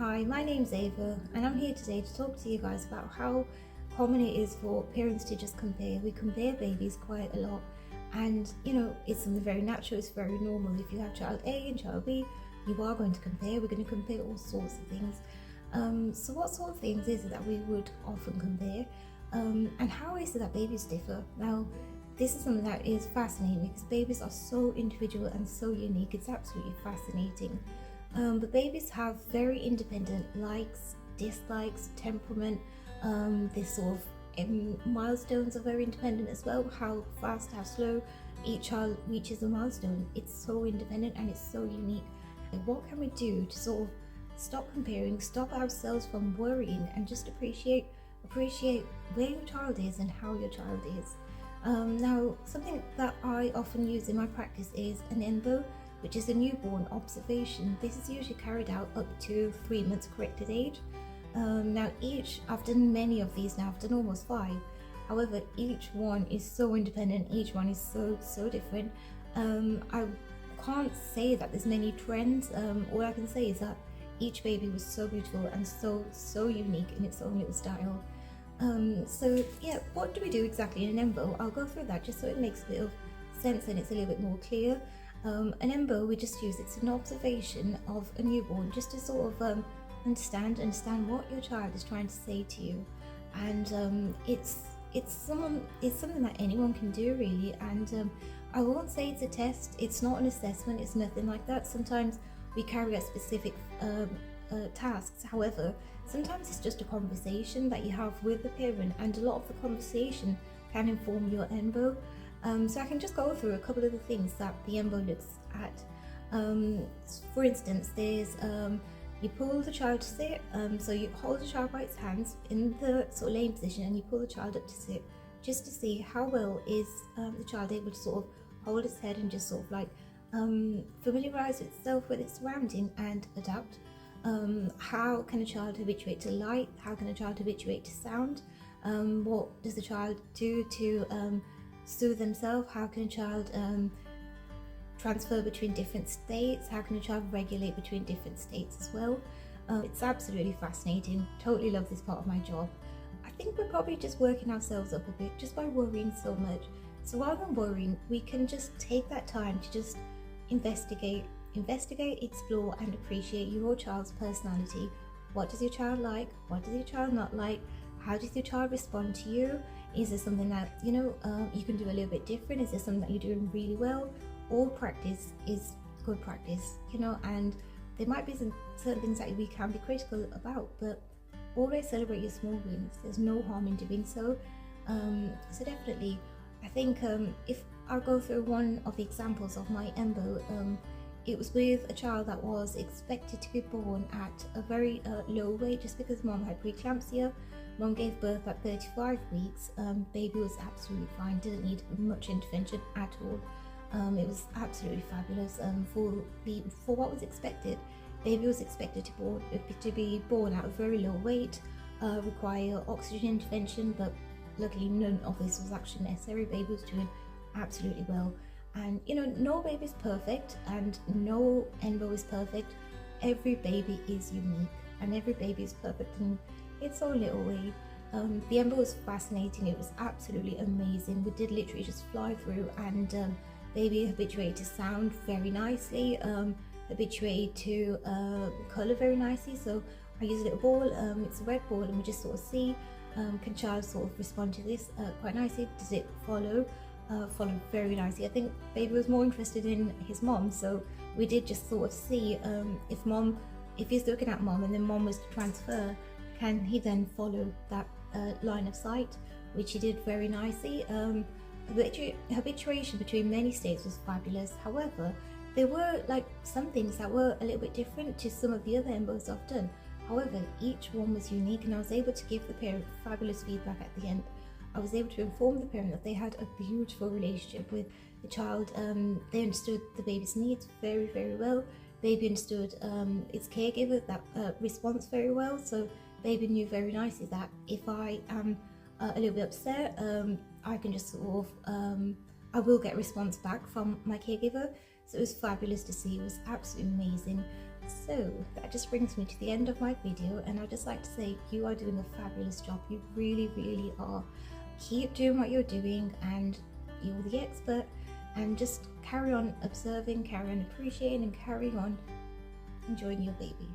Hi, my name's Ava, and I'm here today to talk to you guys about how common it is for parents to just compare. We compare babies quite a lot, and it's something very natural, it's very normal. If you have child A and child B, you are going to compare. We're going to compare all sorts of things. So, what sort of things is it that we would often compare, and how is it that babies differ? Now, this is something that is fascinating because babies are so individual and so unique. It's absolutely fascinating. But babies have very independent likes, dislikes, temperament. This sort of milestones are very independent as well. How fast, how slow each child reaches a milestone. It's so independent and it's so unique. And what can we do to sort of stop comparing, stop ourselves from worrying, and just appreciate where your child is and how your child is. Now, something that I often use in my practice is an ENBO, which is a newborn observation. This is usually carried out up to 3 months corrected age. Now, I've done many of these now, I've done almost 5. However, each one is so independent, each one is so different. I can't say that there's many trends. All I can say is that each baby was so beautiful and so unique in its own little style. So yeah, what do we do exactly in an ENBO? I'll go through that just so it makes a bit of sense and it's a little bit more clear. An ENBO, we just use it's an observation of a newborn just to sort of understand what your child is trying to say to you, and it's something that anyone can do really. And I won't say it's a test, it's not an assessment, it's nothing like that. Sometimes we carry out specific tasks. However, sometimes it's just a conversation that you have with the parent, and a lot of the conversation can inform your ENBO. So I can just go through a couple of the things that the ENBO looks at. For instance, there's you pull the child to sit, so you hold the child by its hands in the sort of laying position, and you pull the child up to sit, just to see how well is the child able to sort of hold its head and just sort of like familiarize itself with its surrounding and adapt. How can a child habituate to light? How can a child habituate to sound? What does the child do to soothe themselves? How can a child transfer between different states? How can a child regulate between different states as well? It's absolutely fascinating. Totally love this part of my job. I think we're probably just working ourselves up a bit just by worrying so much. So rather than worrying, we can just take that time to just investigate, explore and appreciate your child's personality. What does your child like? What does your child not like? How does your child respond to you? Is there something that you can do a little bit different? Is there something that you're doing really well? All practice is good practice, and there might be some certain things that we can be critical about, but always celebrate your small wins. There's no harm in doing so. So definitely, I think if I'll go through one of the examples of my ENBO, it was with a child that was expected to be born at a very low weight just because mom had preeclampsia. Mom gave birth at 35 weeks. Baby was absolutely fine, didn't need much intervention at all. It was absolutely fabulous for what was expected. Baby was expected to be born at a very low weight, require oxygen intervention, but luckily none of this was actually necessary. Baby was doing absolutely well. And no baby is perfect and no ENBO is perfect. Every baby is unique and every baby is perfect in its own little way. The ENBO was fascinating. It was absolutely amazing. We did literally just fly through, and baby habituated to sound very nicely, habituated to colour very nicely. So I use a little ball, it's a red ball, and we just sort of see can child sort of respond to this quite nicely. Does it follow very nicely? I think baby was more interested in his mom, so we did just sort of see if he's looking at mom and then mom was to transfer, can he then follow that line of sight, which he did very nicely. Habituation between many states was fabulous. However, there were some things that were a little bit different to some of the other ENBOs I've done. However, each one was unique, and I was able to give the parent fabulous feedback at the end. I was able to inform the parent that they had a beautiful relationship with the child. They understood the baby's needs very, very well. Baby understood its caregiver, that response very well. So baby knew very nicely that if I am a little bit upset, I can just sort of, I will get a response back from my caregiver. So it was fabulous to see. It was absolutely amazing. So that just brings me to the end of my video, and I'd just like to say you are doing a fabulous job. You really are. Keep doing what you're doing, and you're the expert, and just carry on observing, carry on appreciating, and carry on enjoying your baby.